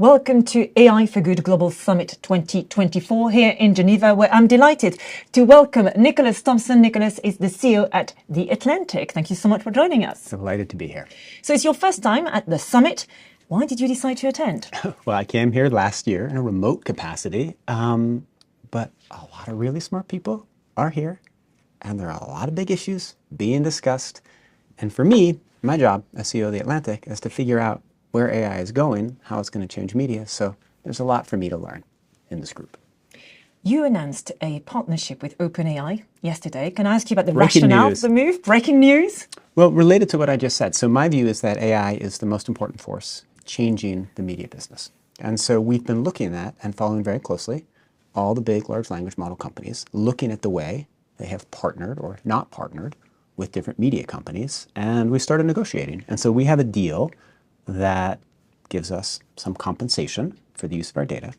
Welcome to AI for Good Global Summit 2024 here in Geneva, where I'm delighted to welcome Nicholas Thompson. Nicholas is the CEO at The Atlantic. Thank you so much for joining us. Delighted to be here. So it's your first time at the summit. Why did you decide to attend? Well, I came here last year in a remote capacity, but a lot of really smart people are here, and there are a lot of big issues being discussed. And for me, my job as CEO of The Atlantic is to figure out where AI is going, how it's going to change media. So there's a lot for me to learn in this group. You announced a partnership with OpenAI yesterday. Can I ask you about the Breaking rationale news. of the move? Breaking news? Well, related to what I just said. So my view is that AI is the most important force changing the media business. And so we've been looking at and following very closely all the big large language model companies, looking at the way they have partnered or not partnered with different media companies. And we started negotiating. And so we have a deal that gives us some compensation for the use of our data,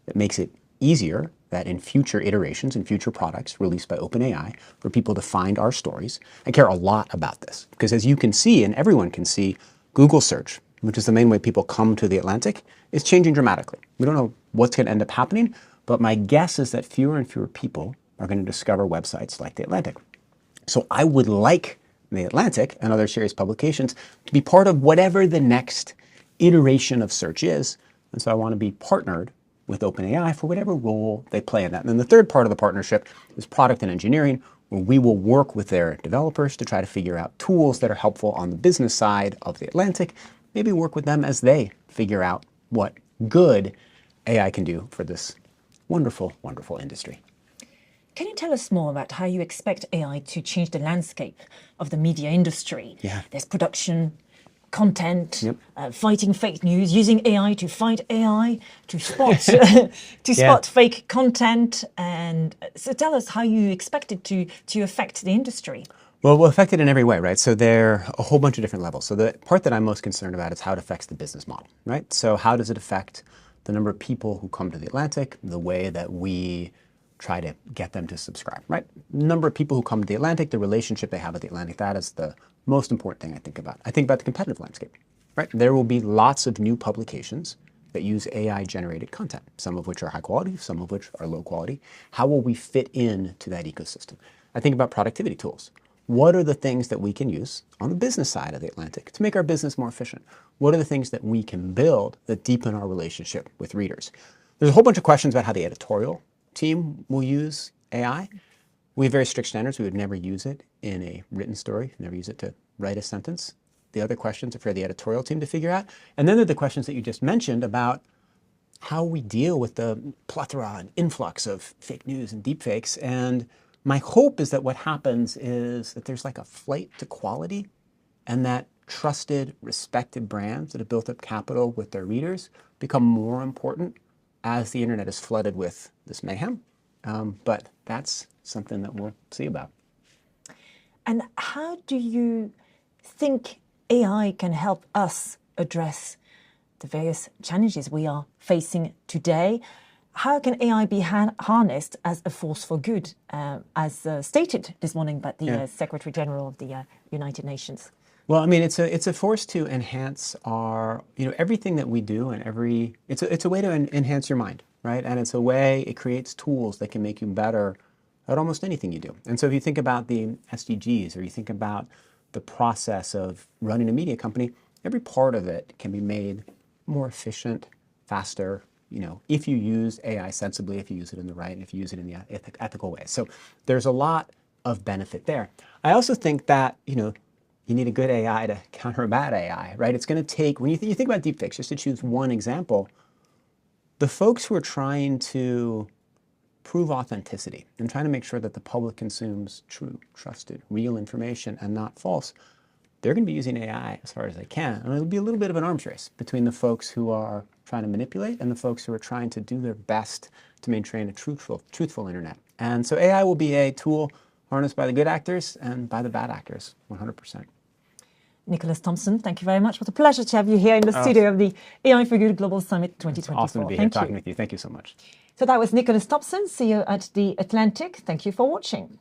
that makes it easier that in future iterations and future products released by OpenAI for people to find our stories. I care a lot about this because, as you can see and everyone can see, Google search, which is the main way people come to The Atlantic, is changing dramatically. We don't know what's going to end up happening, but my guess is that fewer and fewer people are going to discover websites like The Atlantic. So I would like The Atlantic and other serious publications to be part of whatever the next iteration of search is. And so I want to be partnered with OpenAI for whatever role they play in that. And then the third part of the partnership is product and engineering, where we will work with their developers to try to figure out tools that are helpful on the business side of The Atlantic, maybe work with them as they figure out what good AI can do for this wonderful, wonderful industry. Can you tell us more about how you expect AI to change the landscape of the media industry? Yeah. There's production, content, Yep. fighting fake news, using AI to fight AI, to spot spot fake content. And so tell us how you expect it to affect the industry. Well, we'll affect it in every way, right? So there are a whole bunch of different levels. So the part that I'm most concerned about is how it affects the business model, right? So how does it affect the number of people who come to The Atlantic, the way that we try to get them to subscribe, right? Number of people who come to The Atlantic, the relationship they have with The Atlantic, that is the most important thing I think about. I think about the competitive landscape, right? There will be lots of new publications that use AI-generated content, some of which are high quality, some of which are low quality. How will we fit into that ecosystem? I think about productivity tools. What are the things that we can use on the business side of The Atlantic to make our business more efficient? What are the things that we can build that deepen our relationship with readers? There's a whole bunch of questions about how the editorial team will use AI. We have very strict standards. We would never use it in a written story, never use it to write a sentence. The other questions are for the editorial team to figure out. And then there are the questions that you just mentioned about how we deal with the plethora and influx of fake news and deepfakes. And my hope is that what happens is that there's like a flight to quality, and that trusted, respected brands that have built up capital with their readers become more important as the internet is flooded with this mayhem. But that's something that we'll see about. And how do you think AI can help us address the various challenges we are facing today? How can AI be harnessed as a force for good, as stated this morning by the Secretary General of the United Nations? Well, I mean, it's a force to enhance our, everything that we do, and it's a way to enhance your mind, right? And it's a way, it creates tools that can make you better at almost anything you do. And so if you think about the SDGs, or you think about the process of running a media company, every part of it can be made more efficient, faster, if you use AI sensibly, if you use it in the right, and if you use it in the ethical way. So there's a lot of benefit there. I also think that, you need a good AI to counter a bad AI, right? It's going to take, when you think about deepfakes, just to choose one example, the folks who are trying to prove authenticity and trying to make sure that the public consumes true, trusted, real information and not false, they're going to be using AI as far as they can. And it'll be a little bit of an arms race between the folks who are trying to manipulate and the folks who are trying to do their best to maintain a truthful internet. And so AI will be a tool harnessed by the good actors and by the bad actors, 100%. Nicholas Thompson, thank you very much. What a pleasure to have you here in the studio of the AI for Good Global Summit 2024. Awesome to be here talking with you. Thank you so much. So that was Nicholas Thompson, CEO at The Atlantic. Thank you for watching.